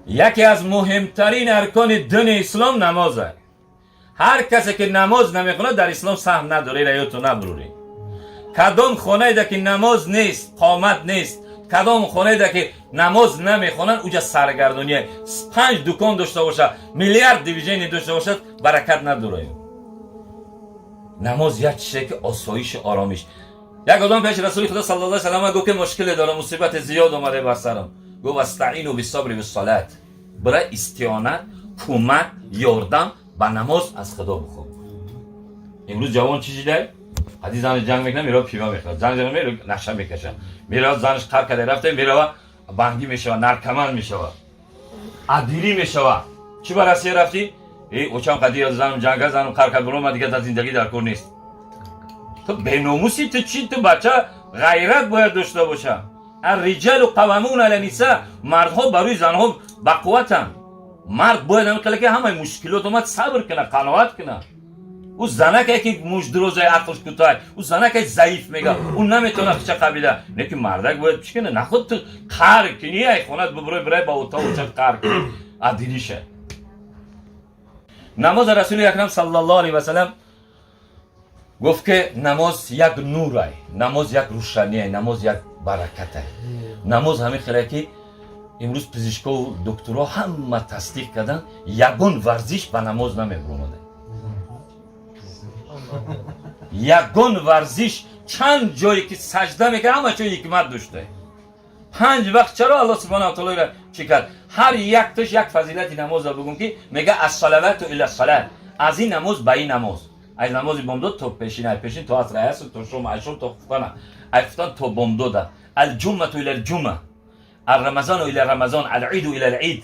یکی از مهمترین ارکان دین اسلام نمازه. هر کسی که نماز نمیخونه در اسلام سهم نداره. رایتو نبروری. کدام خانه ده که نماز نیست، قامت نیست، کدام خانه ده که نماز نمیخونن اوجا سرگردونیه. 5 دکان داشته باشه، میلیارد دیویژن داشته باشه، برکت نداره. نماز یک چیزی که آسایش آرامش. یک آدم پیش رسول خدا صلی الله علیه و سلم گفت که مشکل دارم، مصیبت زیاد اومده بر سرم. گفت استعینوا بالصبر والصلاه. برای استعانت، کمک، یاردم با نماز از خدا بخواه. امروز جوان چیزی داره؟ حدیث زن جنگ میکنه، میره پیما میخوره، زن جنگ میره نشه میکشه، میره زنش قهر کرده رفته، میره بانگی میشه، نرکمان میشه، عدیری میشه. چی برای روسیه رفتی؟ اوچم قدیر زنم جنگ زنم قهر کرد، برو من دیگه در زندگی در کار نیست. تو بیناموسی، تو چی؟ تو بچه غیرت باید داشته باشه. الرجال قوامون علی النساء. مردها بروی زنها بقوتن. مرد باید همین که همه مشکلات اومد صبر کنه، قناعت کنه. او زنه که مجدروزه عقلش کوتاه، او زنه که ضعیف میگه، اون نمیتونه چه قبیله. لیکن مردک باید چی کنه؟ نخود تو قهر کنی، ای خونت برای با اتاق و چه قهر کنی، عدیلی شه. نماز رسول اکرم صلی الله علیه و سلم گفت که نماز یک نوره، نماز یک روشنیه، نماز یک برکته. نماز همین خیلی که امروز پزشکا و دکترها همه تصدیق کردن یگان ورزش به نماز نمیبرومده. یگان ورزش چند جایی که سجده میکنه همه چون حکمت داشته. 5 وقت چرا الله سبحانه و تعالی را چی کرد؟ هر یک تاش یک فضیلت نماز را بگم که میگه الصلوات الی الصلاه. از این نماز به این نماز. از نماز بامداد تا پیشین تا عصر عصر تا شام عشر تا خفتن افتان تا بامداد. الجمعه الی الجمعه، الرمضان الی رمضان، العید الی العید،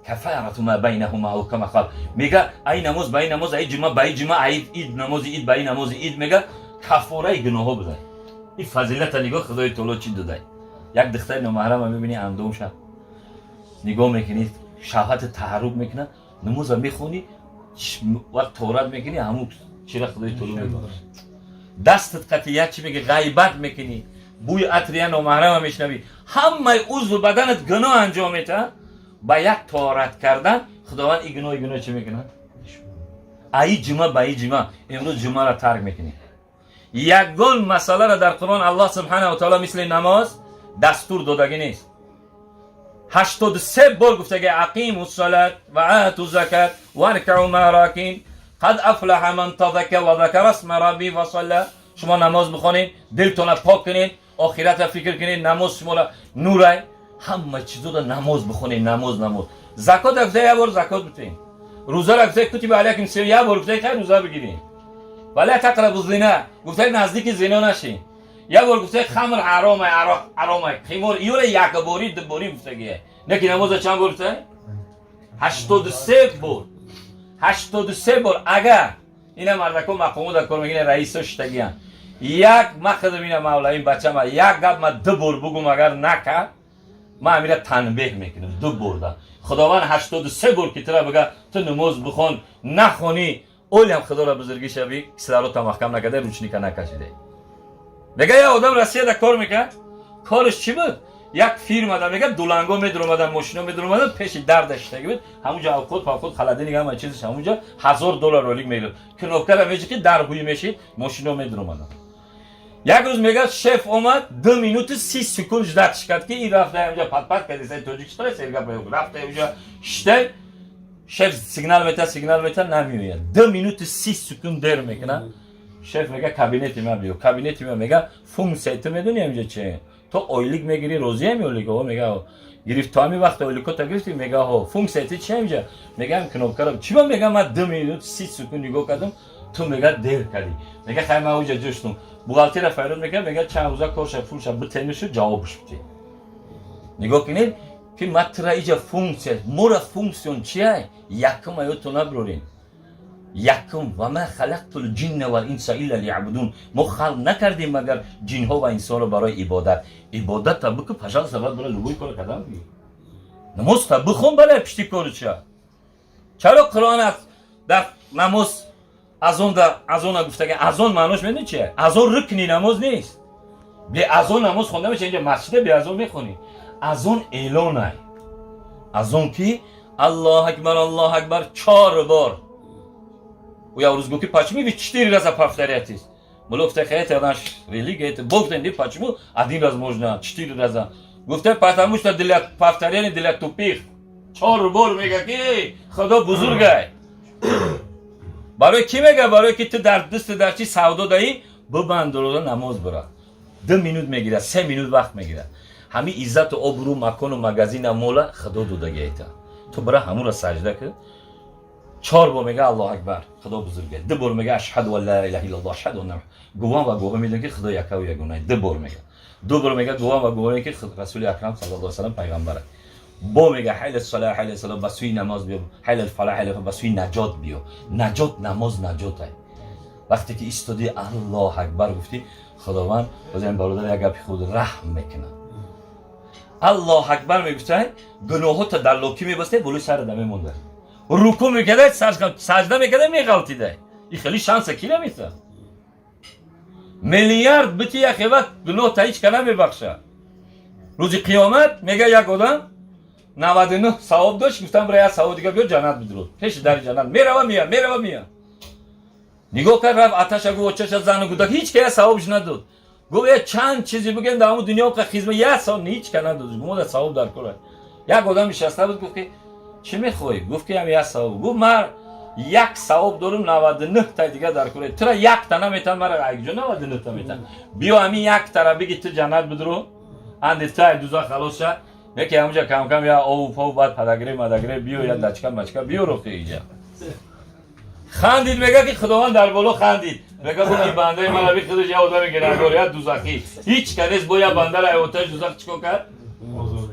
کفاره ما بینهما او کما قال. میگه این نماز به این نماز، این جمعه به این جمعه، عید نماز عید به این نماز عید، میگه کفاره گناهها بده. این فضیلت نگاه خدای تعالی چی داده. یک دختر نامحرم میبینی اندوم شب نگاه میکنی، شهوت تحرک میکنه، نماز میخونی، وقت تورات میکنی، همون چیره خدای تعالی میگه. دستت قطعیت چی میگه، غیبت میکنی، بوی عطر نامحرم میشنوی، همه عضو بدنت گناه انجام میده. با یک طهارت کردن خداوند این گناه چی میکنه؟ ای جمعه با ای جمعه امروز جمعه را ترک میکنی. یگان مسئله را در قرآن الله سبحانه و تعالی مثل نماز دستور دادگی نیست. 83 بار گفته که اقیموا الصلاة و آتوا الزکاة و ارکعوا مع الراکعین قد افلح من تذکر و ذکر اسم ربی و صلی. شما نماز بخونید، دلتون پاک کنید، آخرت فکر کنید، نماز شما را نوره. همه چیزو را نماز بخونید، نماز. زکات افزای یک بار زکات بتین، روزه را افزای کتب علیکم سیام یک بار گفته خیر روزه بگیرید. ولی تقربوا الزنا، گفته نزدیک زنا نشین. یک بار گفته خمر حرامه، حرامه، خمر یوره یک باری دو باری گفته گیه. نه که نماز چند بار گفته؟ 83 بار. 83 بار. اگر اینا مردکو مقامو در کار میگن رئیس شتگیان. یک مخدم اینا مولوی بچه ما یک گپ ما 2 بار بگم اگر نکرد ما امیره تنبیه میکنم 2 بار. خداوند 83 بار که ترا بگه تو نماز بخون نخونی، اولی هم خدا را بزرگی شوی سلارو تا محکم نکرده، روشنی که نکشیده. میگه یه آدم رسیه در کار میکرد، کارش چی بود؟ یک فیلم آدم میگه دولنگا میدرومدن، ماشینا میدرومدن، پیش دردش تگی بود، همونجا خود پا خود خلاده نگه همه چیزش همونجا $1000 رولیک میگرفت که نوکر میگه که در هوی میشید ماشینا میدرومدن. یک روز میگه شف اومد 2 مینوت 30 سکند جدت کرد که این رفته اونجا پات کرد سه توجیکستان سرگا پیو رفته اونجا شته شف سیگنال میته نمیاد. 2 مینوت 30 سکند در میکنه. شف میگه کابینت ما بیو. کابینت ما میگه فونکسیت میدونی اینجا چیه؟ تو اویلیک میگیری روزی میولیک او میگه گرفت تا می وقت اویلیکو تا گرفتی میگه ها فونکسیت چیه اینجا؟ میگم کنوکرم چی میگم من 2 مینوت 30 سکند نگاه کردم تو میگه دیر کردی. میگه خیر من اونجا جوشتم. بوغالتر فایرون میگه چند روزا کارش فول شد بتنیشو جوابش بده. نگاه کنید که متر اینجا فونکسیون مورا فونکسیون چیه؟ یکم ایتون نبرورین. یکم و ما خلقت الجن و الانس الا لیعبدون. ما خلق نکردیم مگر جن ها و انسان رو برای عبادت. عبادت تا بکو پشان سبب برای لبوی کار کدام بی. نماز تا بخون برای پشتی کار چرا قرآن در نماز از اون گفته که از اون معناش میدونی چیه؟ از اون رکنی نماز نیست. به از اون نماز خونده میشه اینجا مسجد به از اون میخونی. از اون اعلانه. از اون که الله اکبر 4 بار و یا روز گفتی پاچمی وی 4 raza повторяйтесь. Млофте хайте наш религия, Бог ден почему 1 раз можно, 4 раза. Гуфте потому что для повторения для тупых. 4 бор мега ки خدا بزرگه. برای کی میگه؟ برای که تو در دست در چی سودا داری ببند رو نماز برا 2 minut میگیره 3 minut وقت میگیره همین عزت و آبرو مکان و مگزین مولا خدا دودگه ایتا تو برا همون را سجده که 4 بار میگه الله اکبر خدا بزرگه 2 بار میگه اشهد ان لا اله الا الله اشهد ان گواه و گواه میدن که خدا یک و یگانه 2 بار میگه 2 بار میگه گواه و گواه که رسول اکرم صلی الله علیه و سلم پیغمبره با میگه حیل الصلاه حیل الصلاه بسوی نماز بیو حیل الفلاح حیل بسوی نجات بیو نجات نماز نجاته وقتی که ایستادی الله اکبر گفتی خداوند باز این برادر یک گپی خود رحم میکنه الله اکبر میگفته گناهات در لوکی میبسته بلوی سر دمه مونده رکوع میکرده سجده میکرده میغلطیده این خیلی شانس کی نمیشه میلیارد بتی یک وقت گناه تا هیچ کنه میبخشه روز قیامت میگه یک آدم 99 ثواب داشت گفتم برای ثواب دیگه بیا جنت بدرود پیش در جنت میره میاد نگاه کرد رفت آتش گفت چش زن و گودک هیچ که ثوابش نداد گفت چند چیزی بگن در اون دنیا که خدمت یک ثواب هیچ که نداد گفت ثواب در کله یک آدم نشسته بود گفت که چی میخوای گفت که هم یک ثواب گفت من یک ثواب دارم 99 تا دیگه در کله تو یک تا نمیتن مرا یک جو 99 تا میتن بیا همین یک تا بگی تو جنت بدرو اند تا دوزخ خلاص شد یکی همونجا کم کم یا او پاو بعد پدگری مدگری بیو یا دچکا مچکا بیو رو اینجا خندید میگه که خداوند در بالا خندید میگه این بنده من بی خودش یه آدم گناهکار دوزخی هیچ کس با یه بنده را آتش دوزخ چیکار کرد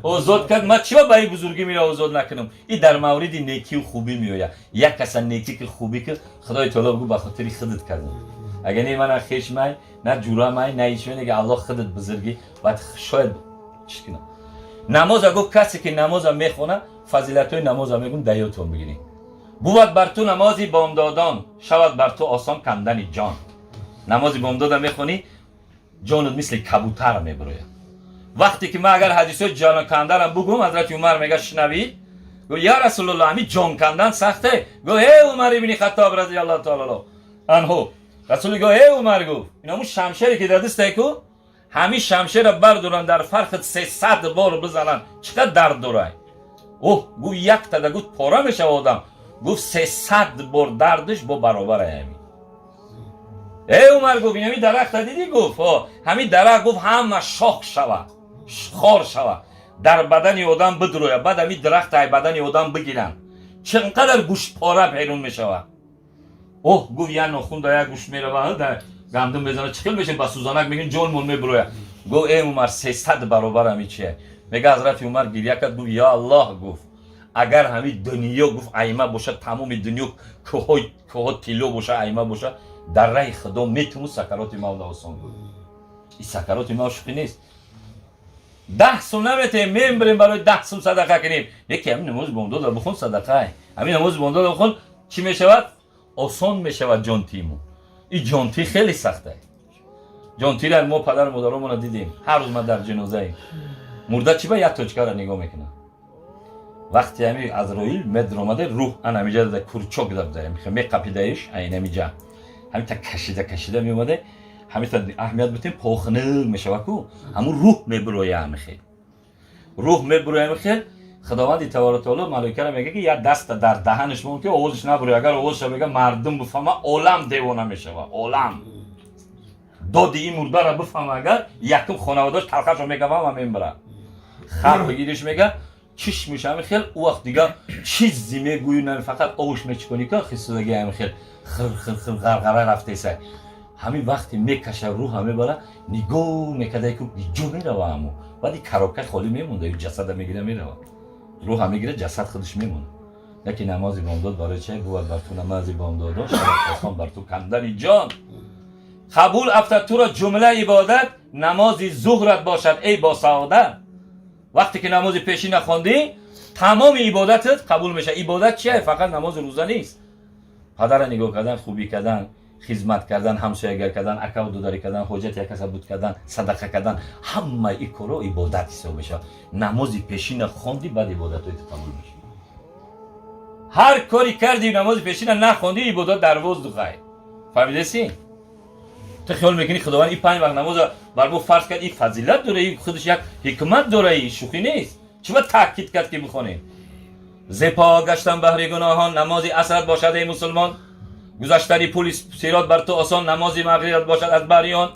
آزاد کرد من چرا برای بزرگی میره آزاد نکنم این در مورد نیکی و خوبی میآید یک کس نیکی که خوبی که خدای تعالی بگو به خاطر خودت کردم اگر نه من خیش من نه جورا من نه هیچ میگه الله خودت بزرگی بعد شاید چیکنم نماز اگه کسی که نماز میخونه فضیلت‌های نماز میگم دیاتون بگیرید بود بر تو نمازی بامدادان شود بر تو آسان کندن جان نمازی بامداد میخونی جانت مثل کبوتر میبروه وقتی که من اگر حدیث جان کندن بگم حضرت عمر میگه شنوید گو یا رسول الله همین جان کندن سخته گو ای عمر ابن خطاب رضی الله تعالی عنه رسول گو ای عمر گو این همون شمشیری که در دسته کو همین شمشیر بردارن در فرق 300 بار بزنن چقدر درد داره اوه گو یک تا گفت پاره میشه آدم گفت 300 بار دردش با برابر همین ای عمر گفت همین درخت دیدی گفت همین درخت گفت همه شاخ شود خار شود در بدن آدم بدروه بعد همین درخت های بدن آدم بگیرن چقدر گوشت پاره پیرون میشود اوه گفت یا نخون در یک گوشت میره در گندم بزنه چخیل بشه با سوزانک میگن جون مون میبروه گفت ای عمر 300 برابر همین چیه میگه حضرت عمر گریه کرد گفت یا الله گفت اگر همین دنیا گفت ایمه باشه تمام دنیا که تیلو باشه ایمه باشه در راه خدا میتونه سکرات موت آسان بود این سکرات موت شوخی نیست 10 سوم نمیته میبریم برای 10 سوم صدقه کنیم یکی همین نماز بامداد بخون صدقه همین نماز بامداد بخون چی میشود آسان میشود جانتیمون این جانتی خیلی سخته جانتی را ما پدر مادرامون رو دیدیم هر روز ما در جنازه ایم مرده چی با یک توچکه را نگاه میکنه وقتی همین عزرائیل مدر آمده روح ان همیجا در کورچوک دبده می قپیدهش این همیجا همین تا کشیده می اومده همین تا اهمیت بتیم پاخنه میشه وکو همون روح میبروی همخیل روح میبروی همخیل خداوند تبارک و تعالی ملائکه را میگه که یا دست در دهنش مون که آوازش نبره اگر آوازش بگه مردم بفهمه عالم دیوانه میشه عالم دادی این مرده را بفهمه اگر یکم خانواده‌اش تلخش رو میگه و میبره خر بگیرش میگه چیش میشه همه خیل او وقت دیگه چیزی میگویی نه فقط آوش میچکنی که خیستگی همه خیل خل غرغره رفته ایسه همین وقتی میکشه روح همه بره نگاه میکده که جو میره همو بعدی کراکه خالی میمونده جسد میگیره میره روح هم میگیره جسد خودش میمونه یکی نمازی بامداد برای چه بود بر تو نمازی بامداد شما آسان بر تو کندن جان قبول افتر تو را جمله عبادت نمازی ظهرت باشد ای با سعادت وقتی که نماز پیشی نخوندی تمام عبادتت قبول میشه عبادت چیه فقط نماز روزه نیست پدر نگاه کردن خوبی کردن خدمت کردن، همسایگی کردن، اکا و دوداری کردن، حاجت یک کس بود کردن، صدقه کردن، همه این کارا عبادت حساب میشه. نماز پیشین خوندی بعد عبادت قبول میشه. هر کاری کردی نماز پیشین نخوندی عبادت دروازه دو غیر. فهمیدی؟ تو خیال میکنی خداوند این 5 وقت نماز بر ما فرض کرد، این فضیلت داره، این خودش یک حکمت داره، این شوخی نیست. چرا تاکید کرد که بخونیم؟ زپا گشتن بهر گناهان نماز عصر باشد ای مسلمان، گذشتن پل صراط بر تو آسان نماز مغفرت باشد از بریان،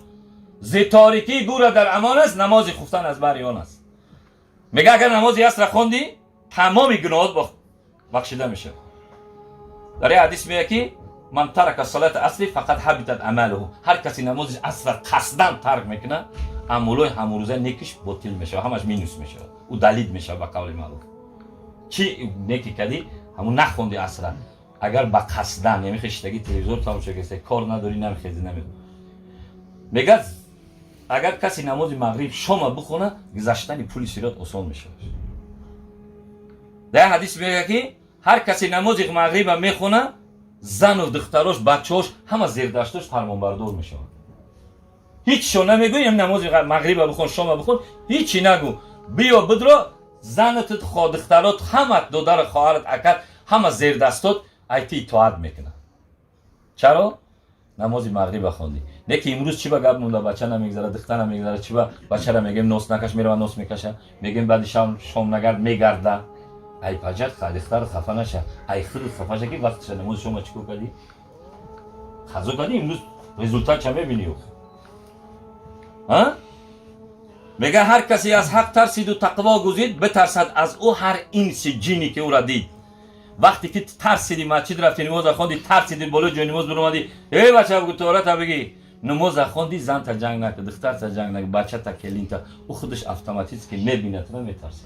ز تاریکی گور در امان است نماز خفتن از بریان است. میگه اگر نماز عصر خوندی تمام گناهات بخشیده میشه. در این حدیث میگه که من ترک الصلاه اصلی فقط حبطت عمله. هر کسی نماز عصر قصدن ترک میکنه عملای همون روزه نیکیش باطل میشه، همش مینوس میشه و دلیل میشه به قول معروف. چی نیکی کردی همون نخوندی عصر، اگر با قصدن یعنی خشتگی تلویزیون تماشا کردی کار نداری نمیخیزی نمیدونی. میگه اگر کسی نماز مغرب شام بخونه گذشتن پل صراط آسان میشه. در حدیث میگه که هر کسی نماز مغرب میخونه زن و دختراش بچه‌اش همه زیر داشتش فرمانبردار میشه. هیچ شو نمیگو یم نماز مغرب بخون شام بخون هیچی نگو، بیا بدرو زنت خود دخترات همه دودر خواهرت اکد همه زیر دستات ایتی اطاعت میکنه. چرا؟ نماز مغرب خوندی. نه که امروز چی با گپ مونده بچه نمیگذره دختر نمیگذره چی با بچه را میگیم نوس نکش میره و نوس میکشه میگیم بعد شام نگرد میگرده. ای پجت دختر خفه نشه، ای خود خفه شه که وقتش نماز شما چیکار کردی؟ خزو کردی امروز رزولتات چه میبینی؟ ها؟ میگه هر کسی از حق ترسید و تقوا گزید بترسد از او هر انس جینی که او را دید. وقتی که ترسیدی مسجد رفتی نماز خوندی ترسیدی بالا جای نماز برو اومدی ای بچه بگو تو تا بگی نماز خوندی زن تا جنگ نکرد دختر تا جنگ نکرد بچه تا کلین تا او خودش اتوماتیک که میبینه تو میترسه.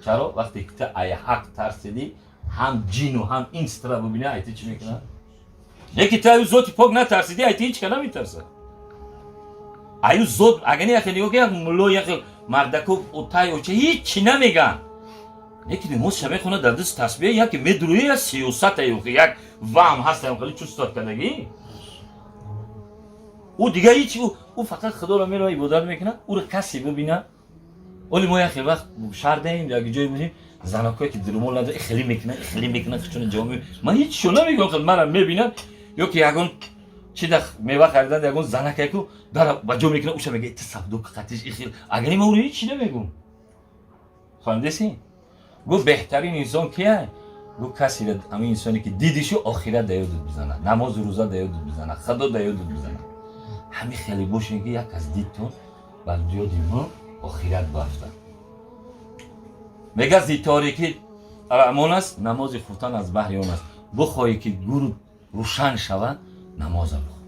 چرا؟ وقتی که تو ای حق ترسیدی هم جین و هم انس را ببینه ایتی چی میکنه؟ یکی تو ذاتی پاک نترسیدی ایتی هیچ کلا میترسه. ایو زود اگر یکی دیگه که ملو یک مردکو اوتای اوچه هیچ نمیگن. یکی نماز شب خونه در دست تسبیح یکی میدروی یا سیاست ایو که یک وام هست اون خیلی چوست داد کردگی. او دیگه هیچ او فقط خدا را میره عبادت میکنه او رو کسی ببینه. ولی ما یکی وقت شهر دهیم یا جایی میریم زناکایی که درمول نداره خیلی میکنه چون جامعه من هیچ شو نمیگم خود منم میبینم یا که یگون چی دخ میوه خریدن یگون زنکایی که داره بجا میکنه اوشه میگه تصدق قطعش خیلی اگر ما اون هیچ نمیگم. فهمیدی؟ گو بهترین انسان کیه؟ گو کسی را همین انسانی که دیدیشو آخرت دیودت بزنه، نماز و روزه دیودت بزنه، خدا دیودت بزنه. همین خیلی باشه که یک از دیدتون بر دیودی ما آخرت بافتن. میگه زی تاریکی امان است نماز خوفتن از بحر آن است. بخواهی که گروه روشن شود نماز بخون،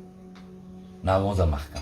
نماز محکم.